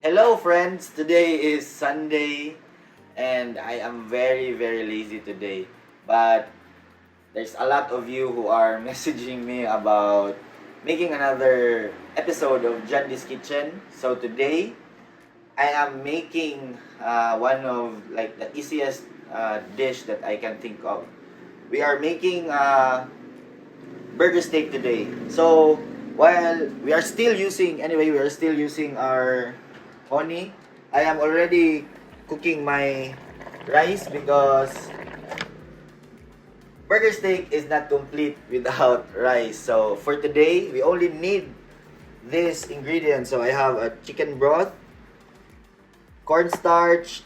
Hello friends, today is Sunday and I am very lazy today. But there's a lot of you who are messaging me about making another episode of Jandee's Kitchen. So today I am making one of like the easiest dish that I can think of. We are making burger steak today. So while we are still using our honey. I am already cooking my rice because burger steak is not complete without rice. So for today, we only need this ingredient. So I have a chicken broth, cornstarch,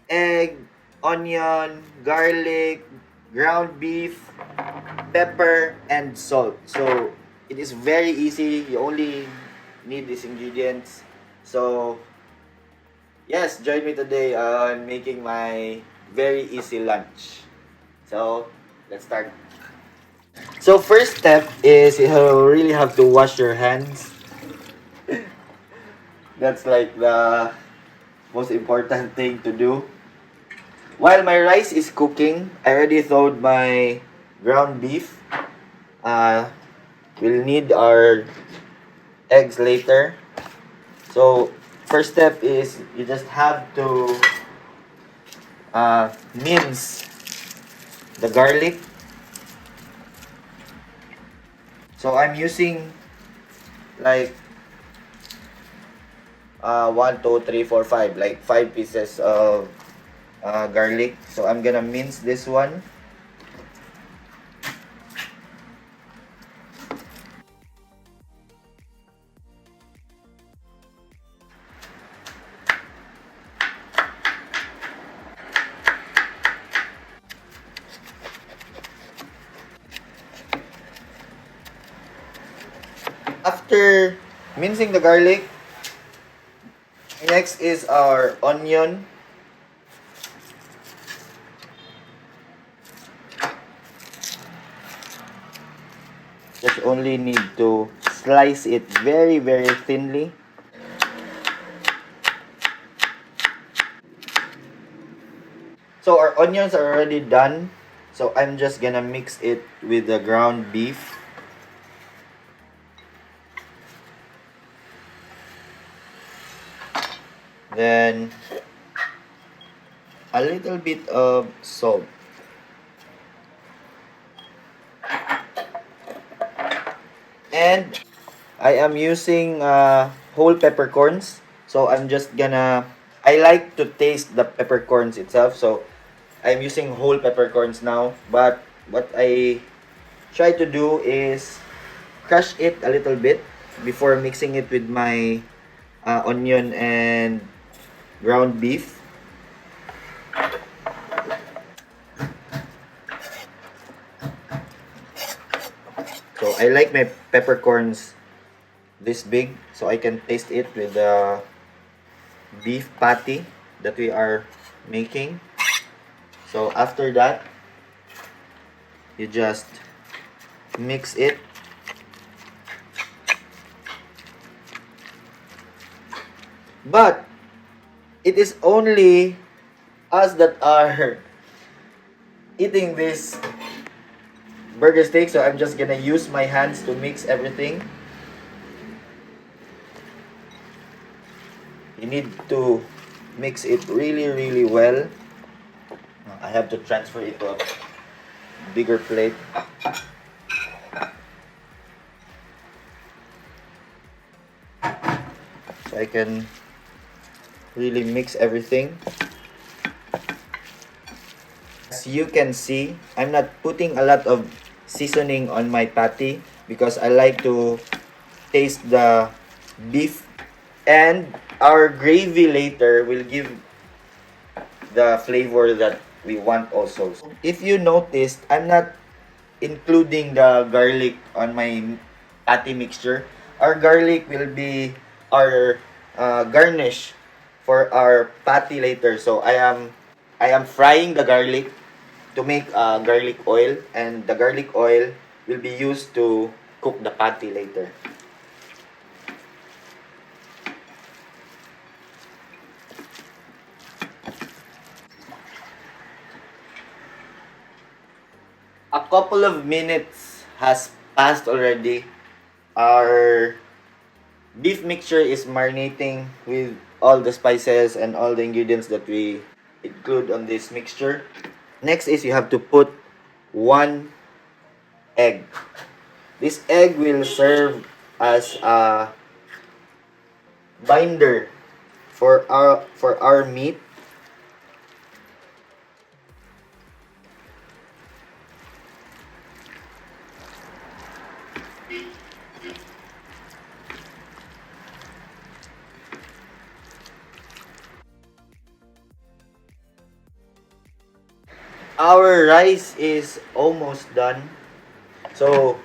egg, onion, garlic, ground beef, pepper, and salt. So it is very easy. You only need these ingredients. So yes, join me today on making my very easy lunch. So let's start. So first step is you really have to wash your hands. That's like the most important thing to do. While my rice is cooking, I already thawed my ground beef. Uh, we'll need our eggs later. So first step is you just have to mince the garlic. So I'm using like 1, 2, 3, 4, 5, like 5 pieces of garlic. So I'm gonna mince this one. After mincing the garlic, next is our onion. Just only need to slice it very thinly. So our onions are already done. So I'm just gonna mix it with the ground beef. Then a little bit of salt. And I am using whole peppercorns. So I'm just gonna, I like to taste the peppercorns itself. So I'm using whole peppercorns now. But what I try to do is crush it a little bit before mixing it with my onion and ground beef. So I like my peppercorns this big so I can taste it with the beef patty that we are making. So after that, you just mix it. But it is only us that are eating this burger steak, so I'm just gonna use my hands to mix everything. You need to mix it really well. I have to transfer it to a bigger plate. So I can really mix everything. As you can see, I'm not putting a lot of seasoning on my patty because I like to taste the beef, and our gravy later will give the flavor that we want also. If you noticed, I'm not including the garlic on my patty mixture. Our garlic will be our garnish for our patty later. So I am frying the garlic to make garlic oil, and the garlic oil will be used to cook the patty later. couple of minutes has passed already. Our beef mixture is marinating with all the spices and all the ingredients that we include on this mixture. Next is you have to put one egg. This egg will serve as a binder for our meat. Our rice is almost done. So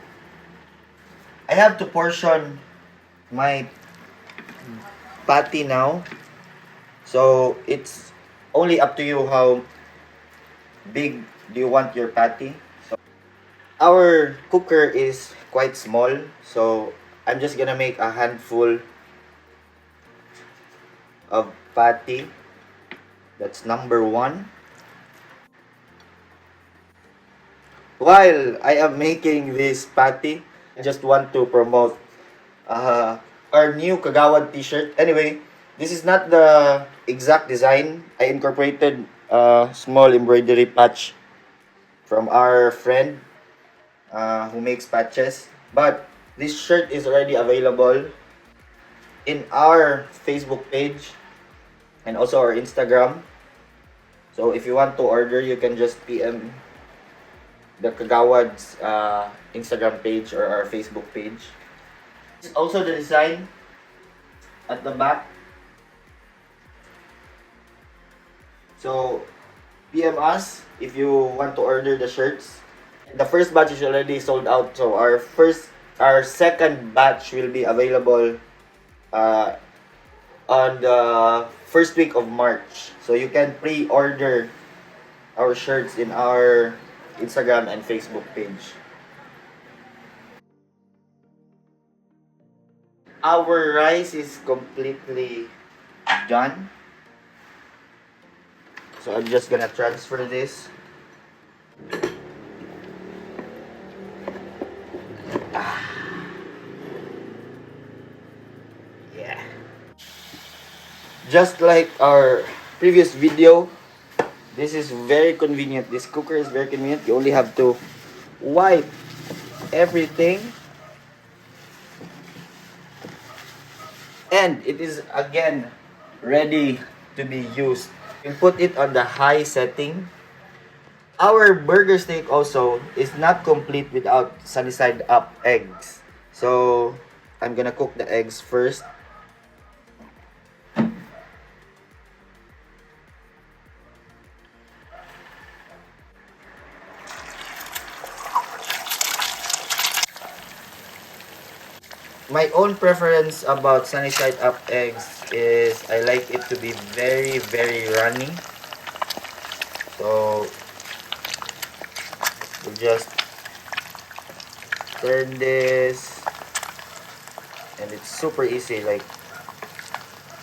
I have to portion my patty now. So it's only up to you how big do you want your patty. So our cooker is quite small, so I'm just gonna make a handful of patty. That's number one. While I am making this patty, I just want to promote our new Kagawad t-shirt. Anyway, this is not the exact design. I incorporated a small embroidery patch from our friend who makes patches. But this shirt is already available in our Facebook page and also our Instagram. So if you want to order, you can just PM the Kagawad's Instagram page or our Facebook page. This is also the design at the back. So PM us if you want to order the shirts. The first batch is already sold out, so our second batch will be available uh, on the first week of March. So you can pre-order our shirts in our Instagram and Facebook page. Our rice is completely done. So I'm just gonna transfer this. Yeah. Just like our previous video, this is very convenient. This cooker is very convenient. You only have to wipe everything. And it is again ready to be used. You put it on the high setting. Our burger steak also is not complete without sunny side up eggs. So I'm gonna cook the eggs first. My own preference about sunny side up eggs is I like it to be very runny. So we just turn this and it's super easy, like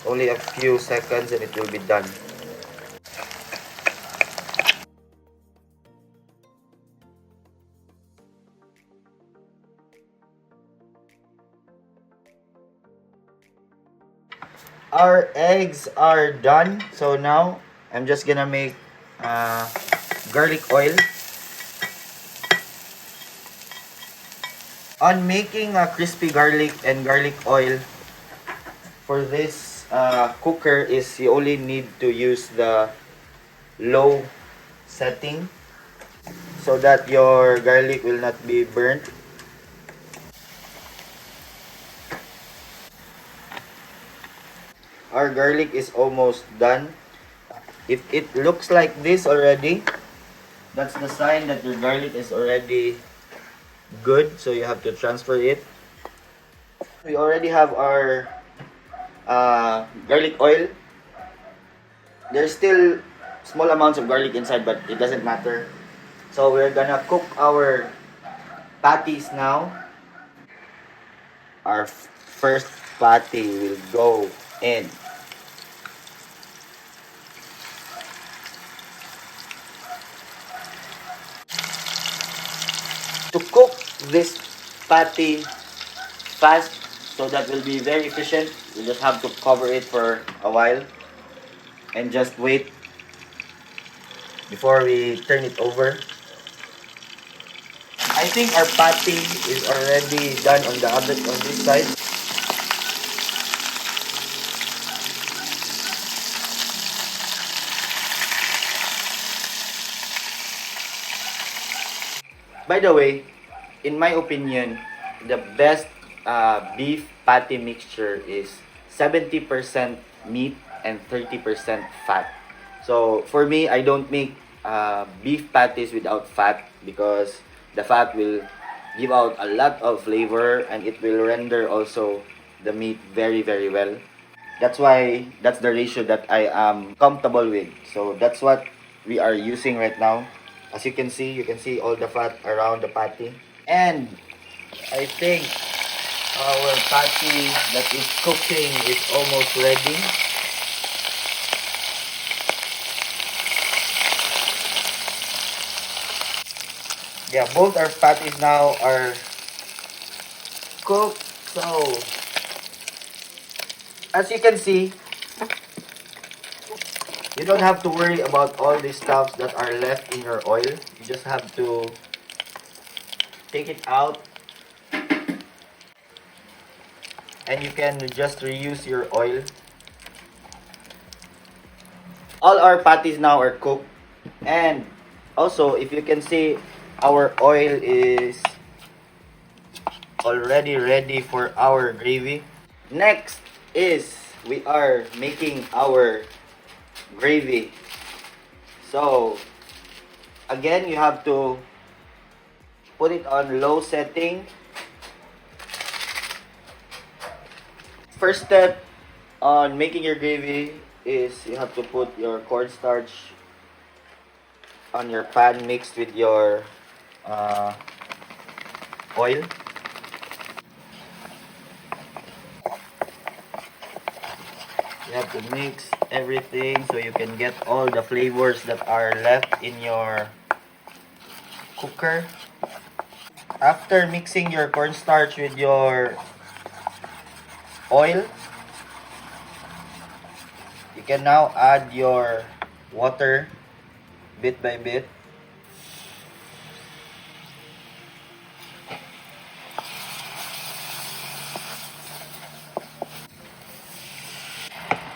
only a few seconds and it will be done. Our eggs are done. So now I'm just gonna make garlic oil. On making a crispy garlic and garlic oil for this cooker is you only need to use the low setting so that your garlic will not be burnt. Our garlic is almost done. If it looks like this already, that's the sign that your garlic is already good. So you have to transfer it. We already have our garlic oil. There's still small amounts of garlic inside, but it doesn't matter. So we're gonna cook our patties now. Our first patty will go in. this patty fast, so that will be very efficient. You just have to cover it for a while and just wait before we turn it over. I think our patty is already done on the other on this side. By the way, in my opinion, the best beef patty mixture is 70% meat and 30% fat. So for me, I don't make beef patties without fat because the fat will give out a lot of flavor and it will render also the meat very very well. That's why that's the ratio that I am comfortable with. So that's what we are using right now. As you can see all the fat around the patty. And I think our patty that is cooking is almost ready. Yeah, both our patties now are cooked. So as you can see, you don't have to worry about all these stuffs that are left in your oil. You just have to take it out and you can just reuse your oil. All our patties now are cooked, and also if you can see, our oil is already ready for our gravy. Next is we are making our gravy. So again, you have to put it on low setting. First step on making your gravy is you have to put your cornstarch on your pan mixed with your uh, oil. You have to mix everything so you can get all the flavors that are left in your cooker. After mixing your cornstarch with your oil, you can now add your water bit by bit.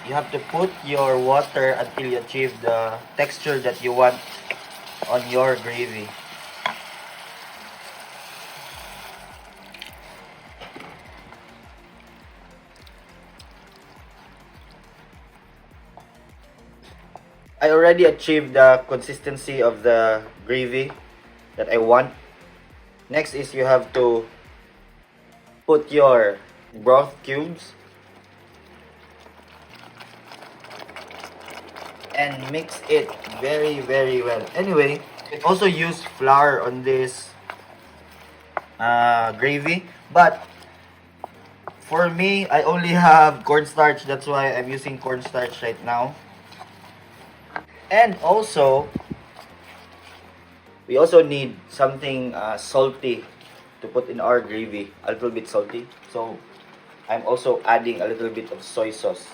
You have to put your water until you achieve the texture that you want on your gravy. I already achieved the consistency of the gravy that I want. Next is you have to put your broth cubes and mix it very very well. Anyway, you can also use flour on this gravy, but for me, I only have cornstarch. That's why I'm using cornstarch right now. And also, we also need something salty to put in our gravy. A little bit salty. So, I'm also adding a little bit of soy sauce.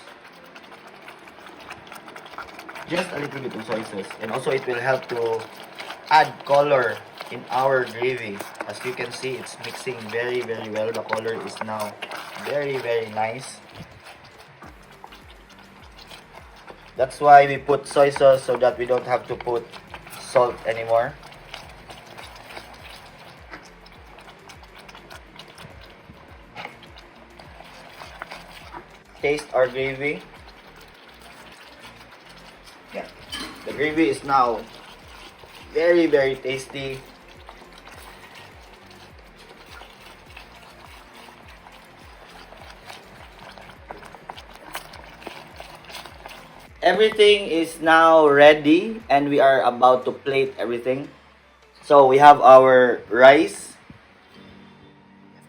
Just a little bit of soy sauce. And also, it will help to add color in our gravy. As you can see, it's mixing very, very well. The color is now very, very nice. That's why we put soy sauce so that we don't have to put salt anymore. Taste our gravy. Yeah, the gravy is now very, very tasty. Everything is now ready and we are about to plate everything. So we have our rice.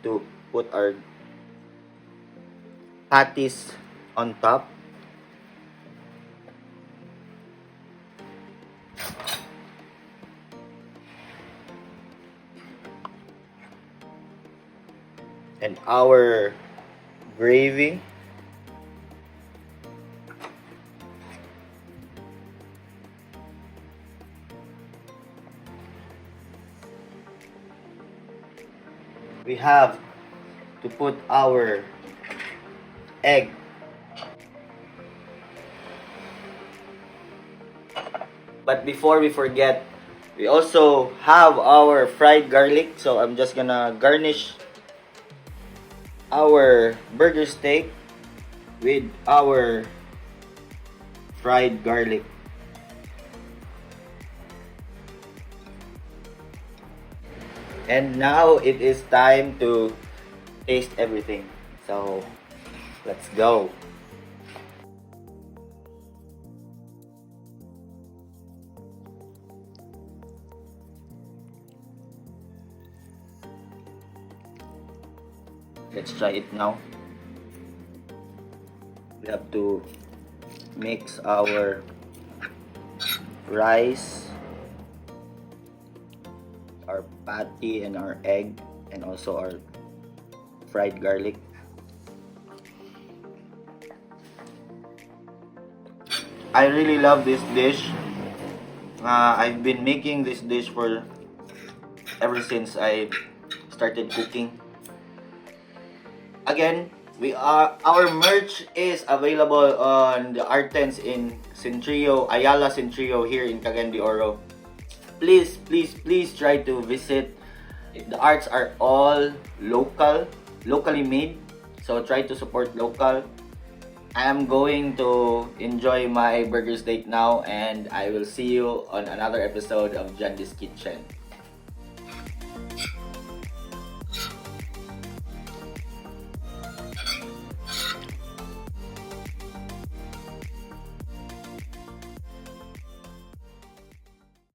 To put our patties on top. our gravy. We have to put our egg. But before we forget, we also have our fried garlic. So I'm just gonna garnish our burger steak with our fried garlic. And now it is time to taste everything. So let's go. Let's try it now. We have to mix our rice, our patty, and our egg, and also our fried garlic. I really love this dish. I've been making this dish for ever since I started cooking. Again, our merch is available on the Artens in Centrio, Ayala Centrio here in Cagayan de Oro. Please try to visit. The arts are all locally made. So try to support local. I am going to enjoy my burger steak now, and I will see you on another episode of Jandee's Kitchen.